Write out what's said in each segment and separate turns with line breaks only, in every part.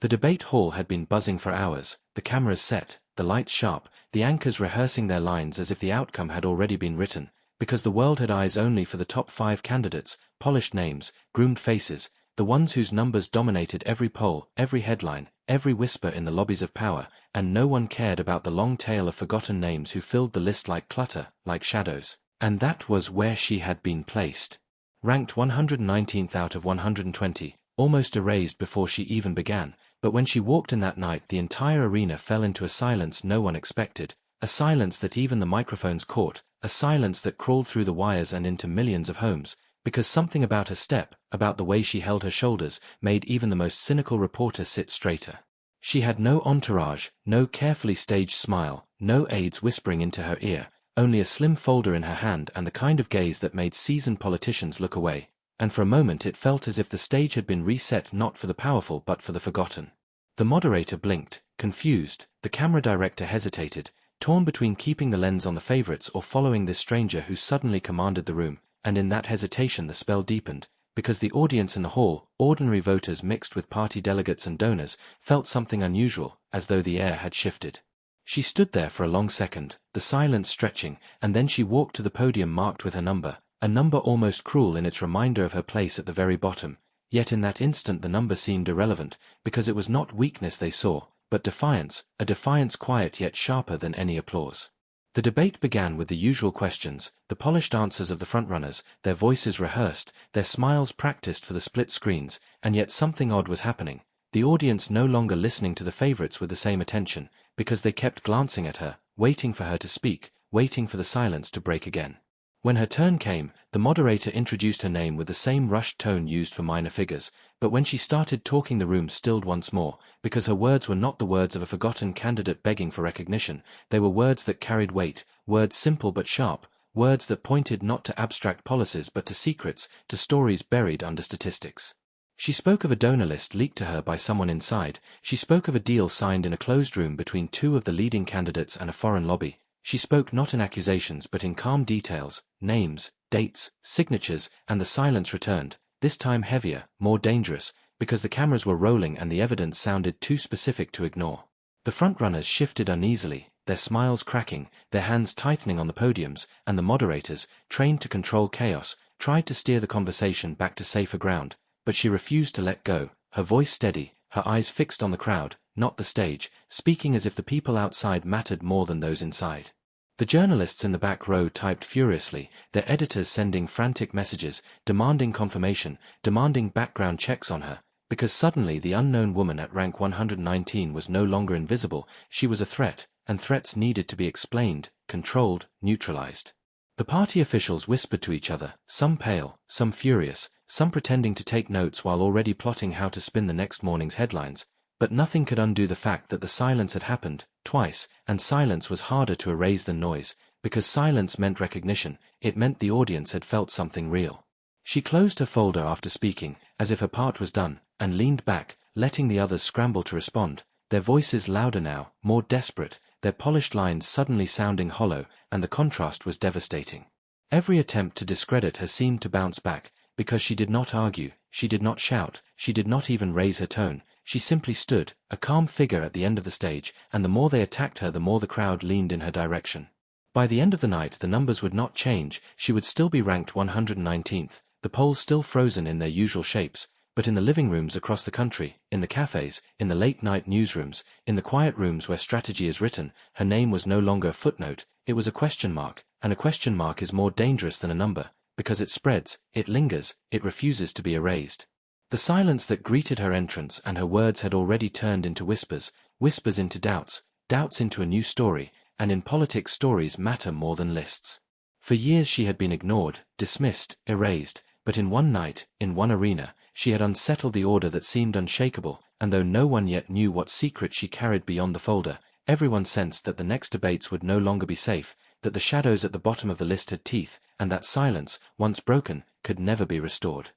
The debate hall had been buzzing for hours, the cameras set, the lights sharp, the anchors rehearsing their lines as if the outcome had already been written, because the world had eyes only for the top 5 candidates, polished names, groomed faces, the ones whose numbers dominated every poll, every headline, every whisper in the lobbies of power, and no one cared about the long tail of forgotten names who filled the list like clutter, like shadows. And that was where she had been placed. Ranked 119th out of 120, almost erased before she even began, but when she walked in that night the entire arena fell into a silence no one expected, a silence that even the microphones caught, a silence that crawled through the wires and into millions of homes, because something about her step, about the way she held her shoulders, made even the most cynical reporter sit straighter. She had no entourage, no carefully staged smile, no aides whispering into her ear, only a slim folder in her hand and the kind of gaze that made seasoned politicians look away, and for a moment it felt as if the stage had been reset not for the powerful but for the forgotten. The moderator blinked, confused, the camera director hesitated, torn between keeping the lens on the favorites or following this stranger who suddenly commanded the room, and in that hesitation the spell deepened, because the audience in the hall, ordinary voters mixed with party delegates and donors, felt something unusual, as though the air had shifted. She stood there for a long second, the silence stretching, and then she walked to the podium marked with her number, a number almost cruel in its reminder of her place at the very bottom, yet in that instant the number seemed irrelevant, because it was not weakness they saw, but defiance, a defiance quiet yet sharper than any applause. The debate began with the usual questions, the polished answers of the frontrunners, their voices rehearsed, their smiles practiced for the split screens, and yet something odd was happening, the audience no longer listening to the favorites with the same attention, because they kept glancing at her, waiting for her to speak, waiting for the silence to break again. When her turn came, the moderator introduced her name with the same rushed tone used for minor figures, but when she started talking the room stilled once more, because her words were not the words of a forgotten candidate begging for recognition, they were words that carried weight, words simple but sharp, words that pointed not to abstract policies but to secrets, to stories buried under statistics. She spoke of a donor list leaked to her by someone inside, she spoke of a deal signed in a closed room between 2 of the leading candidates and a foreign lobby. She spoke not in accusations but in calm details, names, dates, signatures, and the silence returned, this time heavier, more dangerous, because the cameras were rolling and the evidence sounded too specific to ignore. The frontrunners shifted uneasily, their smiles cracking, their hands tightening on the podiums, and the moderators, trained to control chaos, tried to steer the conversation back to safer ground, but she refused to let go, her voice steady, her eyes fixed on the crowd, not the stage, speaking as if the people outside mattered more than those inside. The journalists in the back row typed furiously, their editors sending frantic messages, demanding confirmation, demanding background checks on her, because suddenly the unknown woman at rank 119 was no longer invisible, she was a threat, and threats needed to be explained, controlled, neutralized. The party officials whispered to each other, some pale, some furious, some pretending to take notes while already plotting how to spin the next morning's headlines, but nothing could undo the fact that the silence had happened, twice, and silence was harder to erase than noise, because silence meant recognition, it meant the audience had felt something real. She closed her folder after speaking, as if her part was done, and leaned back, letting the others scramble to respond, their voices louder now, more desperate, their polished lines suddenly sounding hollow, and the contrast was devastating. Every attempt to discredit her seemed to bounce back, because she did not argue, she did not shout, she did not even raise her tone, she simply stood, a calm figure at the end of the stage, and the more they attacked her the more the crowd leaned in her direction. By the end of the night the numbers would not change, she would still be ranked 119th, the polls still frozen in their usual shapes, but in the living rooms across the country, in the cafes, in the late-night newsrooms, in the quiet rooms where strategy is written, her name was no longer a footnote, it was a question mark, and a question mark is more dangerous than a number, because it spreads, it lingers, it refuses to be erased. The silence that greeted her entrance and her words had already turned into whispers, whispers into doubts, doubts into a new story, and in politics stories matter more than lists. For years she had been ignored, dismissed, erased, but in one night, in one arena, she had unsettled the order that seemed unshakable, and though no one yet knew what secret she carried beyond the folder, everyone sensed that the next debates would no longer be safe, that the shadows at the bottom of the list had teeth, and that silence, once broken, could never be restored.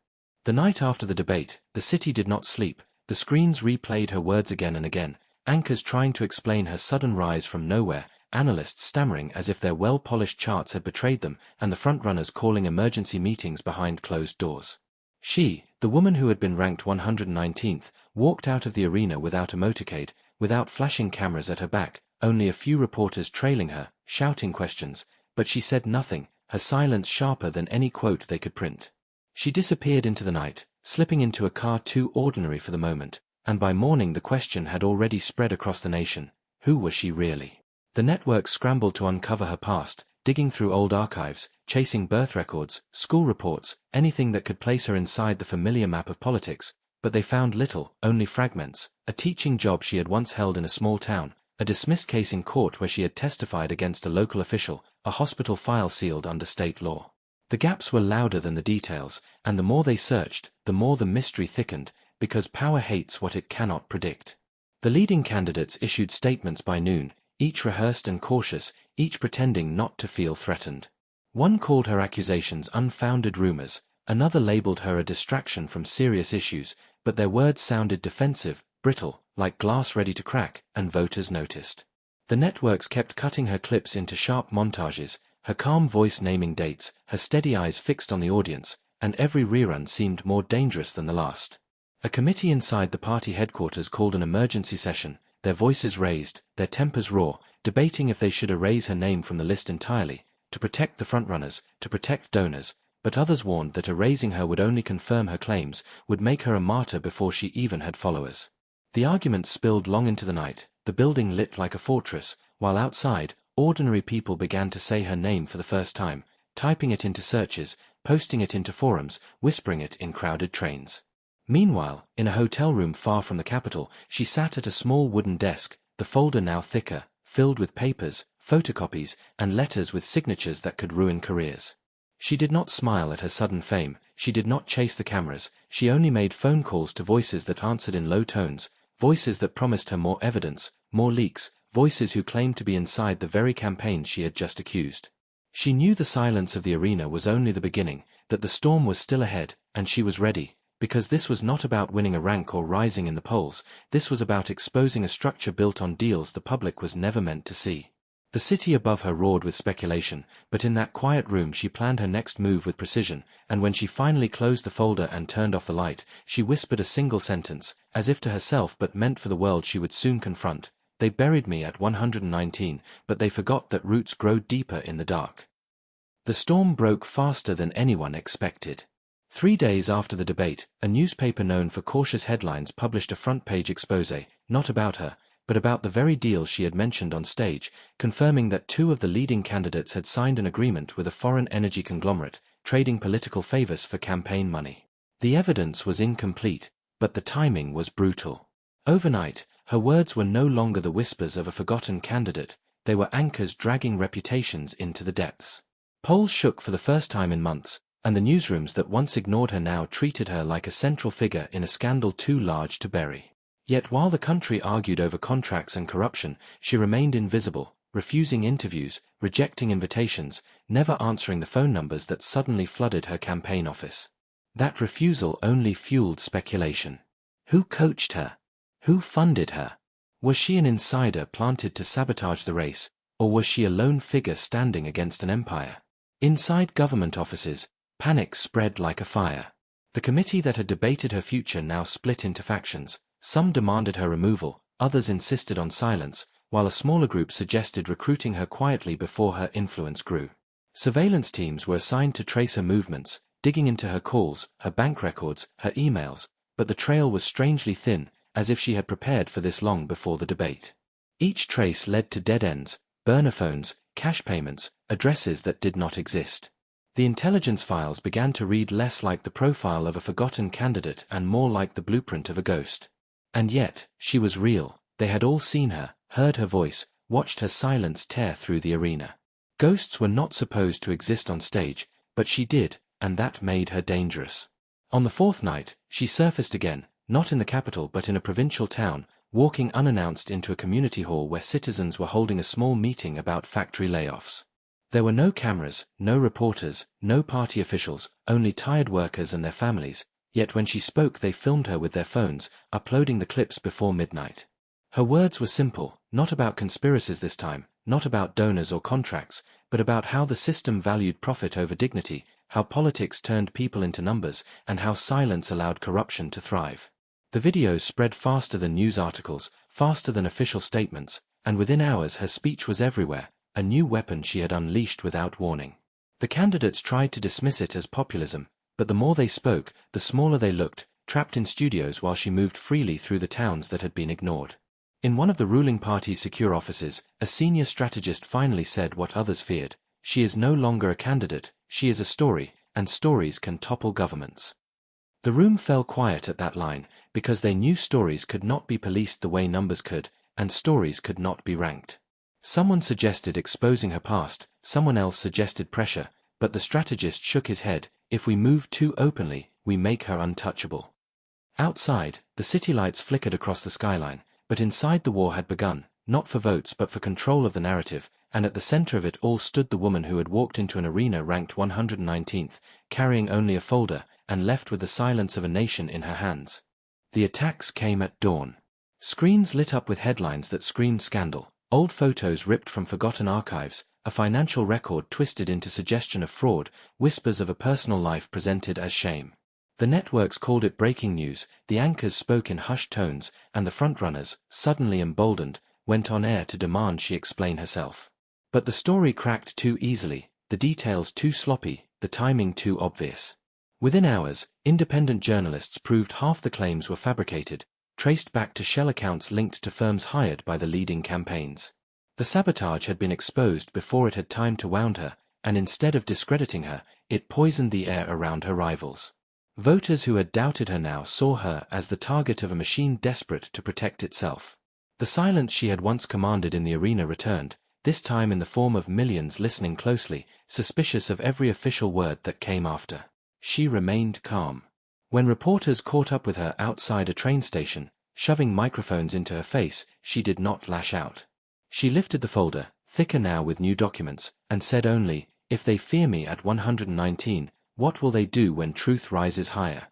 The night after the debate, the city did not sleep, the screens replayed her words again and again, anchors trying to explain her sudden rise from nowhere, analysts stammering as if their well-polished charts had betrayed them, and the frontrunners calling emergency meetings behind closed doors. She, the woman who had been ranked 119th, walked out of the arena without a motorcade, without flashing cameras at her back, only a few reporters trailing her, shouting questions, but she said nothing, her silence sharper than any quote they could print. She disappeared into the night, slipping into a car too ordinary for the moment, and by morning the question had already spread across the nation: who was she really? The network scrambled to uncover her past, digging through old archives, chasing birth records, school reports, anything that could place her inside the familiar map of politics, but they found little, only fragments: a teaching job she had once held in a small town, a dismissed case in court where she had testified against a local official, a hospital file sealed under state law. The gaps were louder than the details, and the more they searched, the more the mystery thickened, because power hates what it cannot predict. The leading candidates issued statements by noon, each rehearsed and cautious, each pretending not to feel threatened. One called her accusations unfounded rumors, another labeled her a distraction from serious issues, but their words sounded defensive, brittle, like glass ready to crack, and voters noticed. The networks kept cutting her clips into sharp montages, her calm voice naming dates, her steady eyes fixed on the audience, and every rerun seemed more dangerous than the last. A committee inside the party headquarters called an emergency session, their voices raised, their tempers raw, debating if they should erase her name from the list entirely, to protect the frontrunners, to protect donors, but others warned that erasing her would only confirm her claims, would make her a martyr before she even had followers. The argument spilled long into the night, the building lit like a fortress, while outside, ordinary people began to say her name for the first time, typing it into searches, posting it into forums, whispering it in crowded trains. Meanwhile, in a hotel room far from the capital, she sat at a small wooden desk, the folder now thicker, filled with papers, photocopies, and letters with signatures that could ruin careers. She did not smile at her sudden fame, she did not chase the cameras, she only made phone calls to voices that answered in low tones, voices that promised her more evidence, more leaks, voices who claimed to be inside the very campaign she had just accused. She knew the silence of the arena was only the beginning, that the storm was still ahead, and she was ready, because this was not about winning a rank or rising in the polls, this was about exposing a structure built on deals the public was never meant to see. The city above her roared with speculation, but in that quiet room she planned her next move with precision, and when she finally closed the folder and turned off the light, she whispered a single sentence, as if to herself but meant for the world she would soon confront: "They buried me at 119, but they forgot that roots grow deeper in the dark." The storm broke faster than anyone expected. 3 days after the debate, a newspaper known for cautious headlines published a front-page exposé, not about her, but about the very deal she had mentioned on stage, confirming that 2 of the leading candidates had signed an agreement with a foreign energy conglomerate, trading political favors for campaign money. The evidence was incomplete, but the timing was brutal. Overnight, her words were no longer the whispers of a forgotten candidate, they were anchors dragging reputations into the depths. Polls shook for the first time in months, and the newsrooms that once ignored her now treated her like a central figure in a scandal too large to bury. Yet while the country argued over contracts and corruption, she remained invisible, refusing interviews, rejecting invitations, never answering the phone numbers that suddenly flooded her campaign office. That refusal only fueled speculation. Who coached her? Who funded her? Was she an insider planted to sabotage the race, or was she a lone figure standing against an empire? Inside government offices, panic spread like a fire. The committee that had debated her future now split into factions. Some demanded her removal, others insisted on silence, while a smaller group suggested recruiting her quietly before her influence grew. Surveillance teams were assigned to trace her movements, digging into her calls, her bank records, her emails, but the trail was strangely thin, as if she had prepared for this long before the debate. Each trace led to dead ends, burner phones, cash payments, addresses that did not exist. The intelligence files began to read less like the profile of a forgotten candidate and more like the blueprint of a ghost. And yet, she was real. They had all seen her, heard her voice, watched her silence tear through the arena. Ghosts were not supposed to exist on stage, but she did, and that made her dangerous. On the 4th night, she surfaced again, not in the capital but in a provincial town, walking unannounced into a community hall where citizens were holding a small meeting about factory layoffs. There were no cameras, no reporters, no party officials, only tired workers and their families. Yet when she spoke they filmed her with their phones, uploading the clips before midnight. Her words were simple, not about conspiracies this time, not about donors or contracts, but about how the system valued profit over dignity, how politics turned people into numbers, and how silence allowed corruption to thrive. The videos spread faster than news articles, faster than official statements, and within hours her speech was everywhere, a new weapon she had unleashed without warning. The candidates tried to dismiss it as populism, but the more they spoke, the smaller they looked, trapped in studios while she moved freely through the towns that had been ignored. In one of the ruling party's secure offices, a senior strategist finally said what others feared: she is no longer a candidate, she is a story, and stories can topple governments. The room fell quiet at that line, because they knew stories could not be policed the way numbers could, and stories could not be ranked. Someone suggested exposing her past, someone else suggested pressure, but the strategist shook his head: if we move too openly, we make her untouchable. Outside, the city lights flickered across the skyline, but inside the war had begun, not for votes but for control of the narrative, and at the center of it all stood the woman who had walked into an arena ranked 119th, carrying only a folder, and left with the silence of a nation in her hands. The attacks came at dawn. Screens lit up with headlines that screamed scandal, old photos ripped from forgotten archives, a financial record twisted into suggestion of fraud, whispers of a personal life presented as shame. The networks called it breaking news, the anchors spoke in hushed tones, and the frontrunners, suddenly emboldened, went on air to demand she explain herself. But the story cracked too easily, the details too sloppy, the timing too obvious. Within hours, independent journalists proved half the claims were fabricated, traced back to shell accounts linked to firms hired by the leading campaigns. The sabotage had been exposed before it had time to wound her, and instead of discrediting her, it poisoned the air around her rivals. Voters who had doubted her now saw her as the target of a machine desperate to protect itself. The silence she had once commanded in the arena returned, this time in the form of millions listening closely, suspicious of every official word that came after. She remained calm. When reporters caught up with her outside a train station, shoving microphones into her face, she did not lash out. She lifted the folder, thicker now with new documents, and said only, "If they fear me at 119, what will they do when truth rises higher?"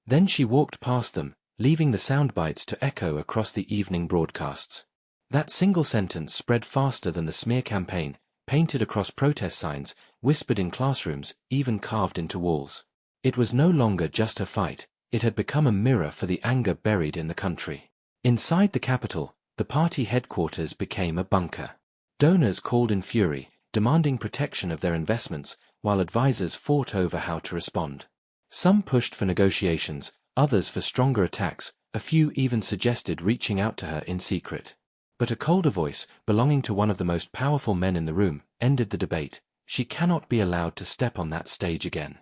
Then she walked past them, leaving the sound bites to echo across the evening broadcasts. That single sentence spread faster than the smear campaign, painted across protest signs, whispered in classrooms, even carved into walls. It was no longer just a fight, it had become a mirror for the anger buried in the country. Inside the capital, the party headquarters became a bunker. Donors called in fury, demanding protection of their investments, while advisors fought over how to respond. Some pushed for negotiations, others for stronger attacks, a few even suggested reaching out to her in secret. But a colder voice, belonging to one of the most powerful men in the room, ended the debate: she cannot be allowed to step on that stage again.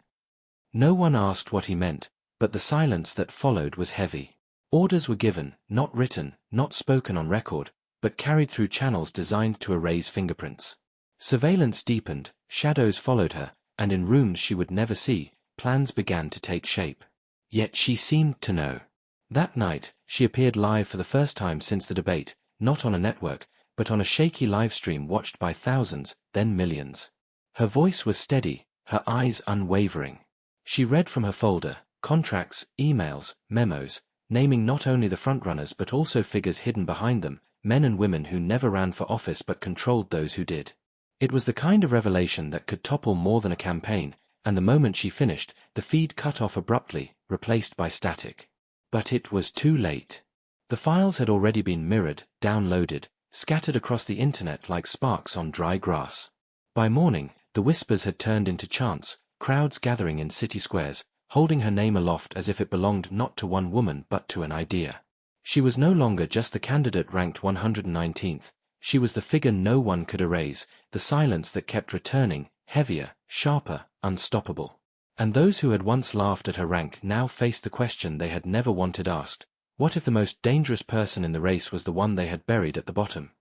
No one asked what he meant, but the silence that followed was heavy. Orders were given, not written, not spoken on record, but carried through channels designed to erase fingerprints. Surveillance deepened, shadows followed her, and in rooms she would never see, plans began to take shape. Yet she seemed to know. That night, she appeared live for the first time since the debate, not on a network, but on a shaky livestream watched by thousands, then millions. Her voice was steady, her eyes unwavering. She read from her folder, contracts, emails, memos, naming not only the frontrunners but also figures hidden behind them, men and women who never ran for office but controlled those who did. It was the kind of revelation that could topple more than a campaign, and the moment she finished, the feed cut off abruptly, replaced by static. But it was too late. The files had already been mirrored, downloaded, scattered across the internet like sparks on dry grass. By morning, the whispers had turned into chants, crowds gathering in city squares, holding her name aloft as if it belonged not to one woman but to an idea. She was no longer just the candidate ranked 119th, she was the figure no one could erase, the silence that kept returning, heavier, sharper, unstoppable. And those who had once laughed at her rank now faced the question they had never wanted asked: what if the most dangerous person in the race was the one they had buried at the bottom?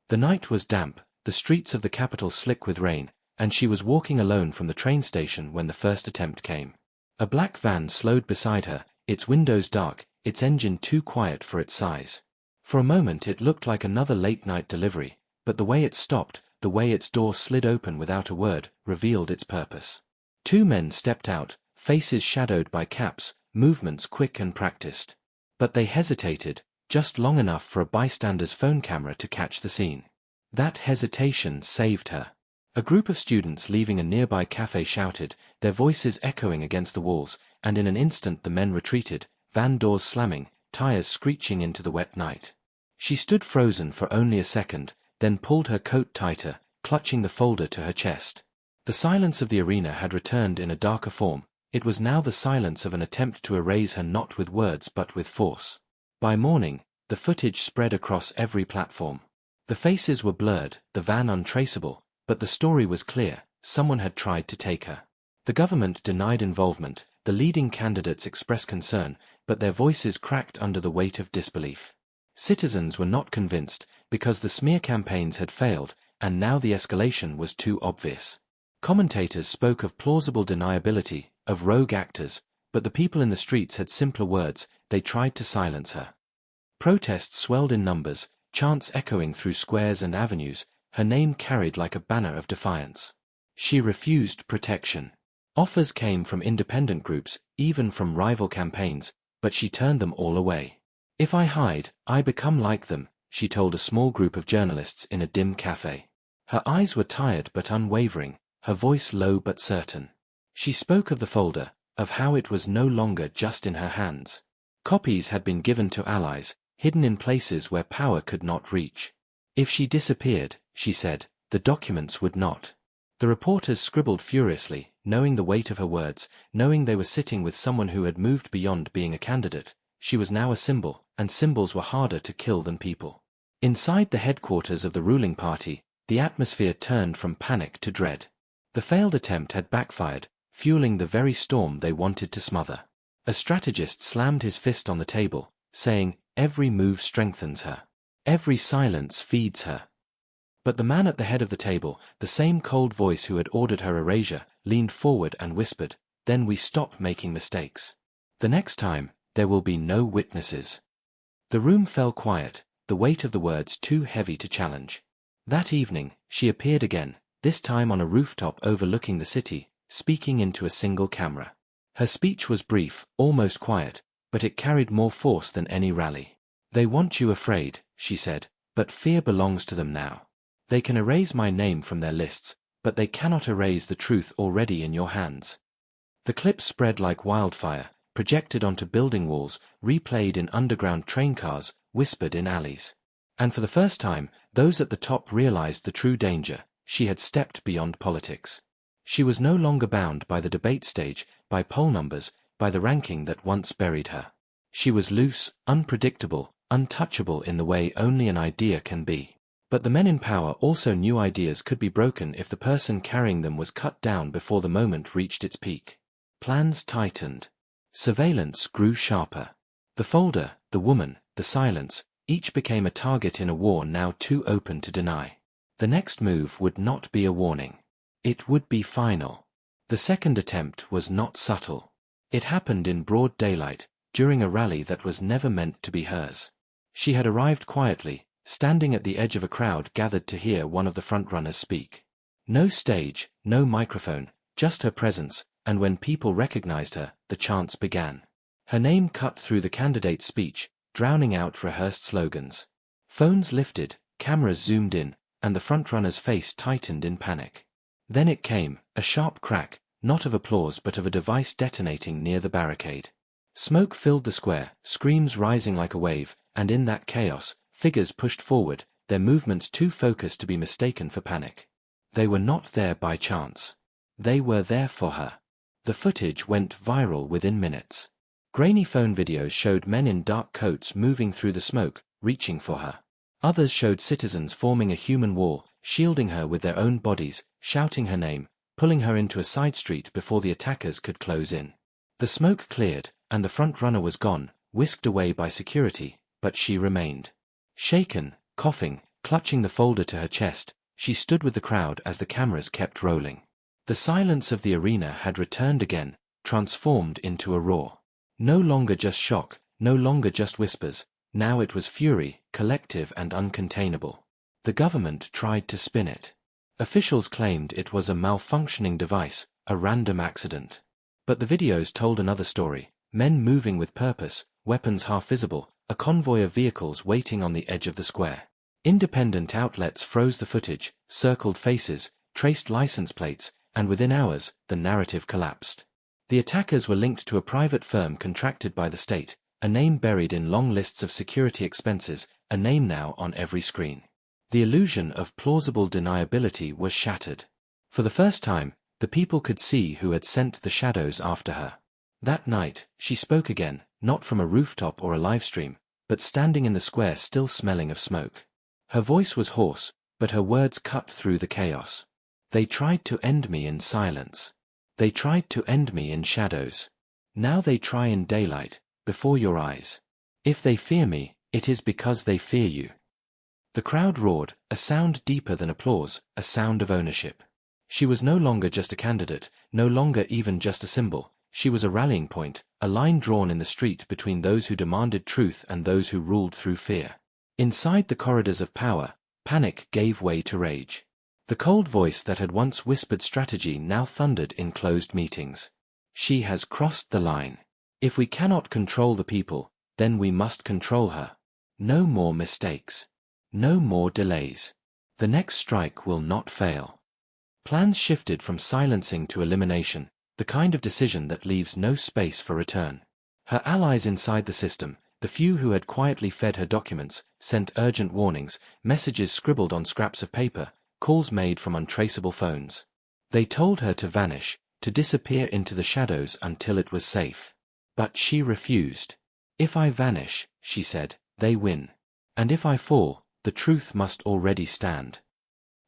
The night was damp, the streets of the capital slick with rain, and she was walking alone from the train station when the first attempt came. A black van slowed beside her, its windows dark, its engine too quiet for its size. For a moment it looked like another late-night delivery, but the way it stopped, the way its door slid open without a word, revealed its purpose. Two men stepped out, faces shadowed by caps, movements quick and practiced. But they hesitated, just long enough for a bystander's phone camera to catch the scene. That hesitation saved her. A group of students leaving a nearby cafe shouted, their voices echoing against the walls, and in an instant the men retreated, van doors slamming, tires screeching into the wet night. She stood frozen for only a second, then pulled her coat tighter, clutching the folder to her chest. The silence of the arena had returned in a darker form. It was now the silence of an attempt to erase her not with words but with force. By morning, the footage spread across every platform. The faces were blurred, the van untraceable, but the story was clear: someone had tried to take her. The government denied involvement, the leading candidates expressed concern, but their voices cracked under the weight of disbelief. Citizens were not convinced, because the smear campaigns had failed, and now the escalation was too obvious. Commentators spoke of plausible deniability, of rogue actors, but the people in the streets had simpler words: they tried to silence her. Protests swelled in numbers, chants echoing through squares and avenues, her name carried like a banner of defiance. She refused protection. Offers came from independent groups, even from rival campaigns, but she turned them all away. "If I hide, I become like them," she told a small group of journalists in a dim cafe. Her eyes were tired but unwavering, her voice low but certain. She spoke of the folder, of how it was no longer just in her hands. Copies had been given to allies, hidden in places where power could not reach. If she disappeared, she said, the documents would not. The reporters scribbled furiously, knowing the weight of her words, knowing they were sitting with someone who had moved beyond being a candidate. She was now a symbol, and symbols were harder to kill than people. Inside the headquarters of the ruling party, the atmosphere turned from panic to dread. The failed attempt had backfired, fueling the very storm they wanted to smother. A strategist slammed his fist on the table, saying, "Every move strengthens her. Every silence feeds her." But the man at the head of the table, the same cold voice who had ordered her erasure, leaned forward and whispered, "Then we stop making mistakes. The next time, there will be no witnesses." The room fell quiet, the weight of the words too heavy to challenge. That evening, she appeared again, this time on a rooftop overlooking the city, speaking into a single camera. Her speech was brief, almost quiet, but it carried more force than any rally. "They want you afraid," she said, "but fear belongs to them now. They can erase my name from their lists, but they cannot erase the truth already in your hands." The clip spread like wildfire, projected onto building walls, replayed in underground train cars, whispered in alleys. And for the first time, those at the top realized the true danger: she had stepped beyond politics. She was no longer bound by the debate stage, by poll numbers, by the ranking that once buried her. She was loose, unpredictable, untouchable in the way only an idea can be. But the men in power also knew ideas could be broken if the person carrying them was cut down before the moment reached its peak. Plans tightened. Surveillance grew sharper. The folder, the woman, the silence, each became a target in a war now too open to deny. The next move would not be a warning. It would be final. The second attempt was not subtle. It happened in broad daylight, during a rally that was never meant to be hers. She had arrived quietly, standing at the edge of a crowd gathered to hear one of the frontrunners speak. No stage, no microphone, just her presence, and when people recognized her, the chants began. Her name cut through the candidate's speech, drowning out rehearsed slogans. Phones lifted, cameras zoomed in, and the frontrunner's face tightened in panic. Then it came, a sharp crack, not of applause but of a device detonating near the barricade. Smoke filled the square, screams rising like a wave, and in that chaos, figures pushed forward, their movements too focused to be mistaken for panic. They were not there by chance. They were there for her. The footage went viral within minutes. Grainy phone videos showed men in dark coats moving through the smoke, reaching for her. Others showed citizens forming a human wall, shielding her with their own bodies, shouting her name, pulling her into a side street before the attackers could close in. The smoke cleared, and the front runner was gone, whisked away by security, but she remained. Shaken, coughing, clutching the folder to her chest, she stood with the crowd as the cameras kept rolling. The silence of the arena had returned again, transformed into a roar. No longer just shock, no longer just whispers, now it was fury, collective and uncontainable. The government tried to spin it. Officials claimed it was a malfunctioning device, a random accident. But the videos told another story: men moving with purpose, weapons half visible, a convoy of vehicles waiting on the edge of the square. Independent outlets froze the footage, circled faces, traced license plates, and within hours, the narrative collapsed. The attackers were linked to a private firm contracted by the state, a name buried in long lists of security expenses, a name now on every screen. The illusion of plausible deniability was shattered. For the first time, the people could see who had sent the shadows after her. That night, she spoke again, not from a rooftop or a livestream, but standing in the square still smelling of smoke. Her voice was hoarse, but her words cut through the chaos. They tried to end me in silence. They tried to end me in shadows. Now they try in daylight, before your eyes. If they fear me, it is because they fear you. The crowd roared, a sound deeper than applause, a sound of ownership. She was no longer just a candidate, no longer even just a symbol. She was a rallying point, a line drawn in the street between those who demanded truth and those who ruled through fear. Inside the corridors of power, panic gave way to rage. The cold voice that had once whispered strategy now thundered in closed meetings. She has crossed the line. If we cannot control the people, then we must control her. No more mistakes. No more delays. The next strike will not fail. Plans shifted from silencing to elimination, the kind of decision that leaves no space for return. Her allies inside the system, the few who had quietly fed her documents, sent urgent warnings, messages scribbled on scraps of paper, calls made from untraceable phones. They told her to vanish, to disappear into the shadows until it was safe. But she refused. If I vanish, she said, they win. And if I fall, the truth must already stand.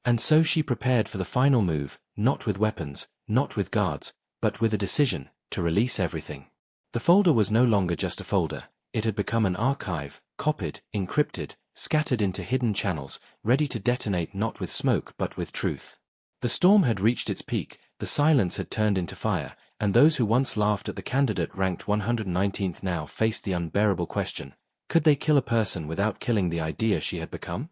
And so she prepared for the final move, not with weapons, not with guards, but with a decision, to release everything. The folder was no longer just a folder. It had become an archive, copied, encrypted, scattered into hidden channels, ready to detonate not with smoke but with truth. The storm had reached its peak, the silence had turned into fire, and those who once laughed at the candidate ranked 119th now faced the unbearable question: could they kill a person without killing the idea she had become?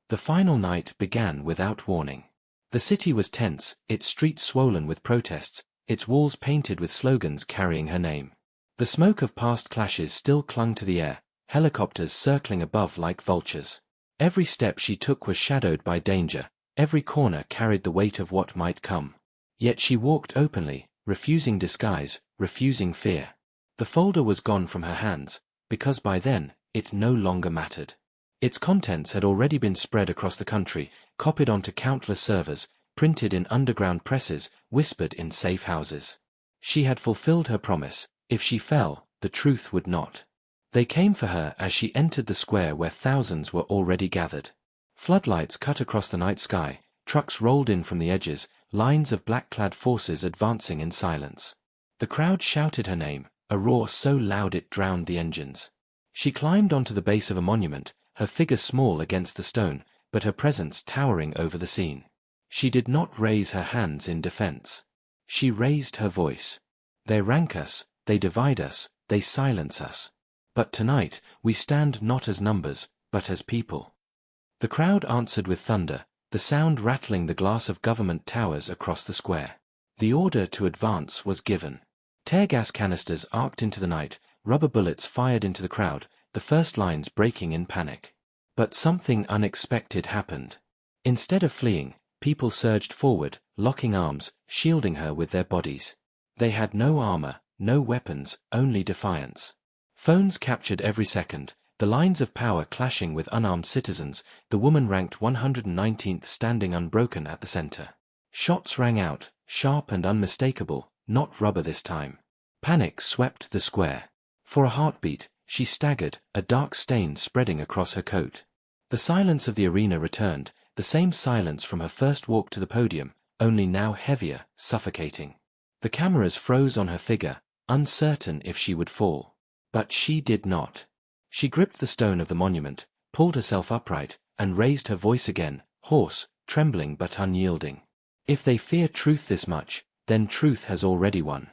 The final night began without warning. The city was tense, its streets swollen with protests, its walls painted with slogans carrying her name. The smoke of past clashes still clung to the air, helicopters circling above like vultures. Every step she took was shadowed by danger, every corner carried the weight of what might come. Yet she walked openly, refusing disguise, refusing fear. The folder was gone from her hands, because by then, it no longer mattered. Its contents had already been spread across the country, copied onto countless servers, printed in underground presses, whispered in safe houses. She had fulfilled her promise. If she fell, the truth would not. They came for her as she entered the square where thousands were already gathered. Floodlights cut across the night sky, trucks rolled in from the edges, lines of black-clad forces advancing in silence. The crowd shouted her name, a roar so loud it drowned the engines. She climbed onto the base of a monument, her figure small against the stone, but her presence towering over the scene. She did not raise her hands in defense. She raised her voice. They rank us, they divide us, they silence us. But tonight, we stand not as numbers, but as people. The crowd answered with thunder, the sound rattling the glass of government towers across the square. The order to advance was given. Tear gas canisters arced into the night, rubber bullets fired into the crowd, the first lines breaking in panic. But something unexpected happened. Instead of fleeing, people surged forward, locking arms, shielding her with their bodies. They had no armor, no weapons, only defiance. Phones captured every second, the lines of power clashing with unarmed citizens, the woman ranked 119th standing unbroken at the center. Shots rang out, sharp and unmistakable, not rubber this time. Panic swept the square. For a heartbeat, she staggered, a dark stain spreading across her coat. The silence of the arena returned, the same silence from her first walk to the podium, only now heavier, suffocating. The cameras froze on her figure, uncertain if she would fall. But she did not. She gripped the stone of the monument, pulled herself upright, and raised her voice again, hoarse, trembling but unyielding. If they fear truth this much, then truth has already won.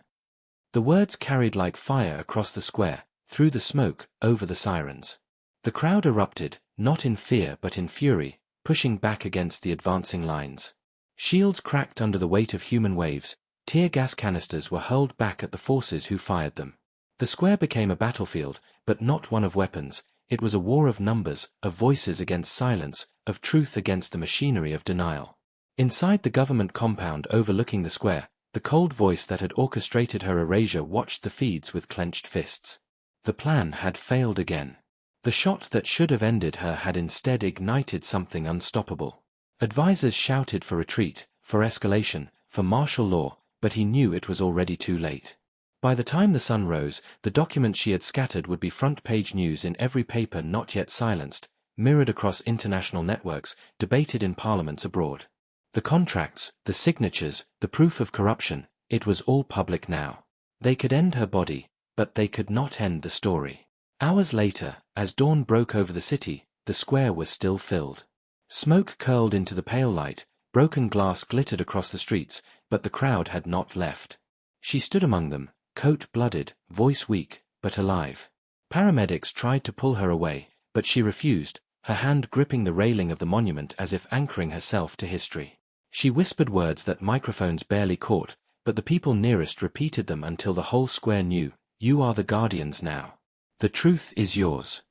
The words carried like fire across the square, through the smoke, over the sirens. The crowd erupted, not in fear but in fury, pushing back against the advancing lines. Shields cracked under the weight of human waves, tear gas canisters were hurled back at the forces who fired them. The square became a battlefield, but not one of weapons. It was a war of numbers, of voices against silence, of truth against the machinery of denial. Inside the government compound overlooking the square, the cold voice that had orchestrated her erasure watched the feeds with clenched fists. The plan had failed again. The shot that should have ended her had instead ignited something unstoppable. Advisors shouted for retreat, for escalation, for martial law, but he knew it was already too late. By the time the sun rose, the documents she had scattered would be front-page news in every paper not yet silenced, mirrored across international networks, debated in parliaments abroad. The contracts, the signatures, the proof of corruption, it was all public now. They could end her body, but they could not end the story. Hours later, as dawn broke over the city, the square was still filled. Smoke curled into the pale light, broken glass glittered across the streets, but the crowd had not left. She stood among them, coat blooded, voice weak, but alive. Paramedics tried to pull her away, but she refused, her hand gripping the railing of the monument as if anchoring herself to history. She whispered words that microphones barely caught, but the people nearest repeated them until the whole square knew, "You are the guardians now. The truth is yours."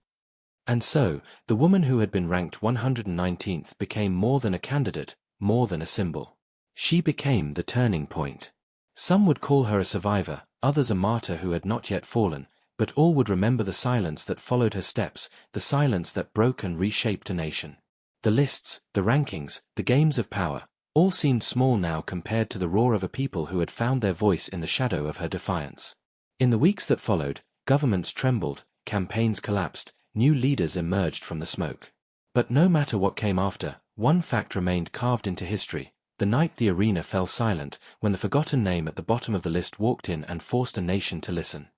And so, the woman who had been ranked 119th became more than a candidate, more than a symbol. She became the turning point. Some would call her a survivor, others a martyr who had not yet fallen, but all would remember the silence that followed her steps, the silence that broke and reshaped a nation. The lists, the rankings, the games of power, all seemed small now compared to the roar of a people who had found their voice in the shadow of her defiance. In the weeks that followed, governments trembled, campaigns collapsed, new leaders emerged from the smoke. But no matter what came after, one fact remained carved into history: the night the arena fell silent, when the forgotten name at the bottom of the list walked in and forced a nation to listen.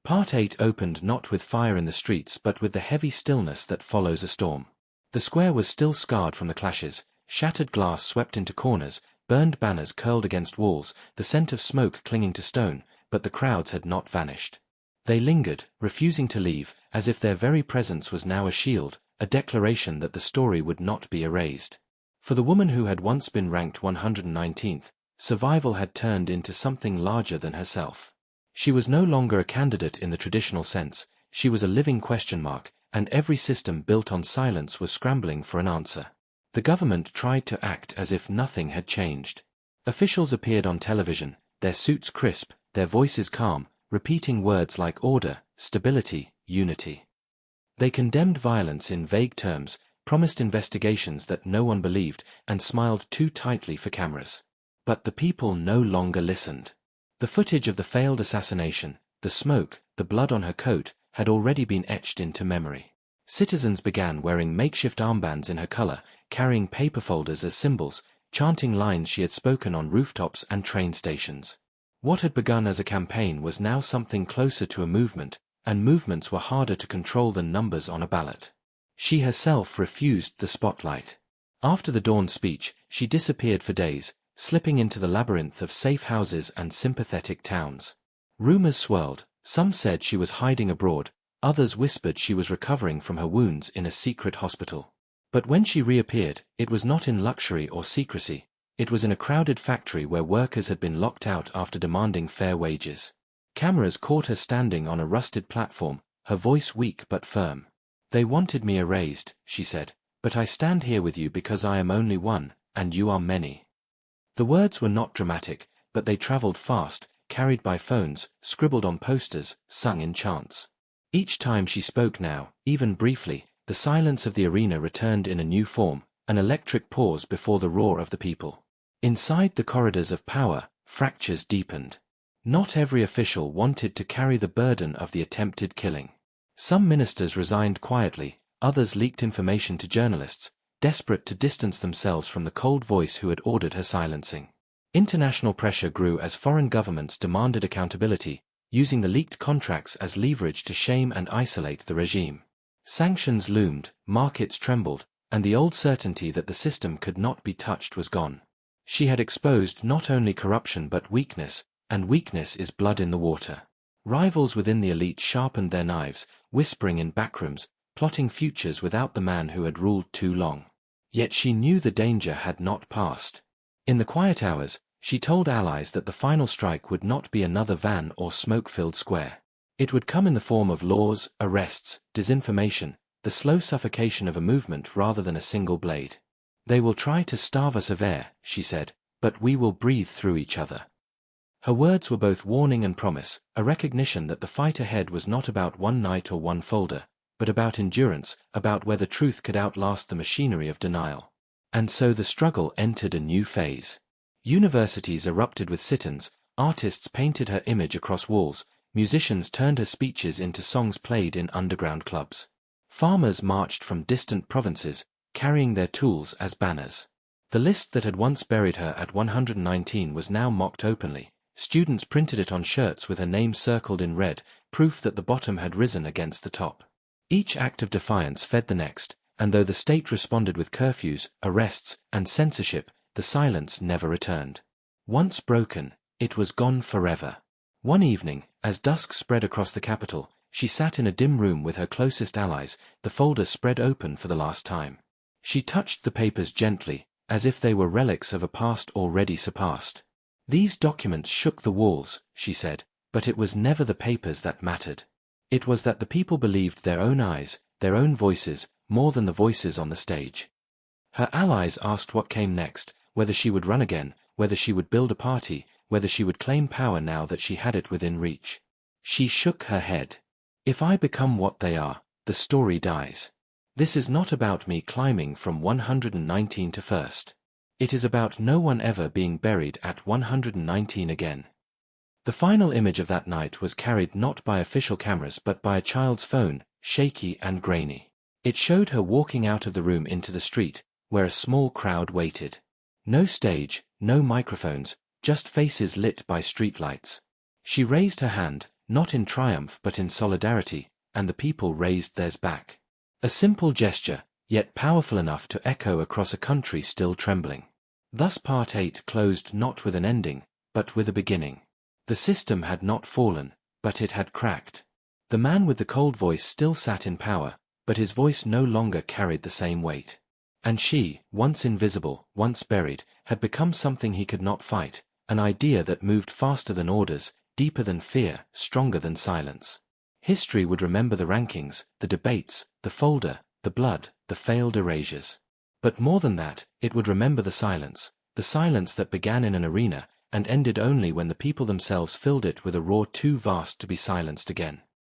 Part 8 opened not with fire in the streets but with the heavy stillness that follows a storm. The square was still scarred from the clashes, shattered glass swept into corners, burned banners curled against walls, the scent of smoke clinging to stone, but the crowds had not vanished. They lingered, refusing to leave, as if their very presence was now a shield, a declaration that the story would not be erased. For the woman who had once been ranked 119th, survival had turned into something larger than herself. She was no longer a candidate in the traditional sense, she was a living question mark, and every system built on silence was scrambling for an answer. The government tried to act as if nothing had changed. Officials appeared on television, their suits crisp, their voices calm, repeating words like order, stability, unity. They condemned violence in vague terms, promised investigations that no one believed, and smiled too tightly for cameras. But the people no longer listened. The footage of the failed assassination, the smoke, the blood on her coat, had already been etched into memory. Citizens began wearing makeshift armbands in her color, carrying paper folders as symbols, chanting lines she had spoken on rooftops and train stations. What had begun as a campaign was now something closer to a movement, and movements were harder to control than numbers on a ballot. She herself refused the spotlight. After the dawn speech, she disappeared for days, slipping into the labyrinth of safe houses and sympathetic towns. Rumors swirled, some said she was hiding abroad, others whispered she was recovering from her wounds in a secret hospital. But when she reappeared, it was not in luxury or secrecy. It was in a crowded factory where workers had been locked out after demanding fair wages. Cameras caught her standing on a rusted platform, her voice weak but firm. "They wanted me erased," she said, "but I stand here with you because I am only one, and you are many." The words were not dramatic, but they traveled fast, carried by phones, scribbled on posters, sung in chants. Each time she spoke now, even briefly, the silence of the arena returned in a new form, an electric pause before the roar of the people. Inside the corridors of power, fractures deepened. Not every official wanted to carry the burden of the attempted killing. Some ministers resigned quietly, others leaked information to journalists, desperate to distance themselves from the cold voice who had ordered her silencing. International pressure grew as foreign governments demanded accountability, using the leaked contracts as leverage to shame and isolate the regime. Sanctions loomed, markets trembled, and the old certainty that the system could not be touched was gone. She had exposed not only corruption but weakness, and weakness is blood in the water. Rivals within the elite sharpened their knives, whispering in backrooms, plotting futures without the man who had ruled too long. Yet she knew the danger had not passed. In the quiet hours, she told allies that the final strike would not be another van or smoke-filled square. It would come in the form of laws, arrests, disinformation, the slow suffocation of a movement rather than a single blade. They will try to starve us of air, she said, but we will breathe through each other. Her words were both warning and promise, a recognition that the fight ahead was not about one night or one folder, but about endurance, about whether truth could outlast the machinery of denial. And so the struggle entered a new phase. Universities erupted with sit-ins, artists painted her image across walls, musicians turned her speeches into songs played in underground clubs. Farmers marched from distant provinces, carrying their tools as banners. The list that had once buried her at 119 was now mocked openly. Students printed it on shirts with her name circled in red, proof that the bottom had risen against the top. Each act of defiance fed the next, and though the state responded with curfews, arrests, and censorship, the silence never returned. Once broken, it was gone forever. One evening, as dusk spread across the capital, she sat in a dim room with her closest allies, the folder spread open for the last time. She touched the papers gently, as if they were relics of a past already surpassed. These documents shook the walls, she said, but it was never the papers that mattered. It was that the people believed their own eyes, their own voices, more than the voices on the stage. Her allies asked what came next, whether she would run again, whether she would build a party, whether she would claim power now that she had it within reach. She shook her head. If I become what they are, the story dies. This is not about me climbing from 119 to first. It is about no one ever being buried at 119 again. The final image of that night was carried not by official cameras but by a child's phone, shaky and grainy. It showed her walking out of the room into the street, where a small crowd waited. No stage, no microphones, just faces lit by streetlights. She raised her hand, not in triumph but in solidarity, and the people raised theirs back. A simple gesture, yet powerful enough to echo across a country still trembling. Thus Part 8 closed not with an ending, but with a beginning. The system had not fallen, but it had cracked. The man with the cold voice still sat in power, but his voice no longer carried the same weight. And she, once invisible, once buried, had become something he could not fight, an idea that moved faster than orders, deeper than fear, stronger than silence. History would remember the rankings, the debates, the folder, the blood, the failed erasures. But more than that, it would remember the silence that began in an arena, and ended only when the people themselves filled it with a roar too vast to be silenced again.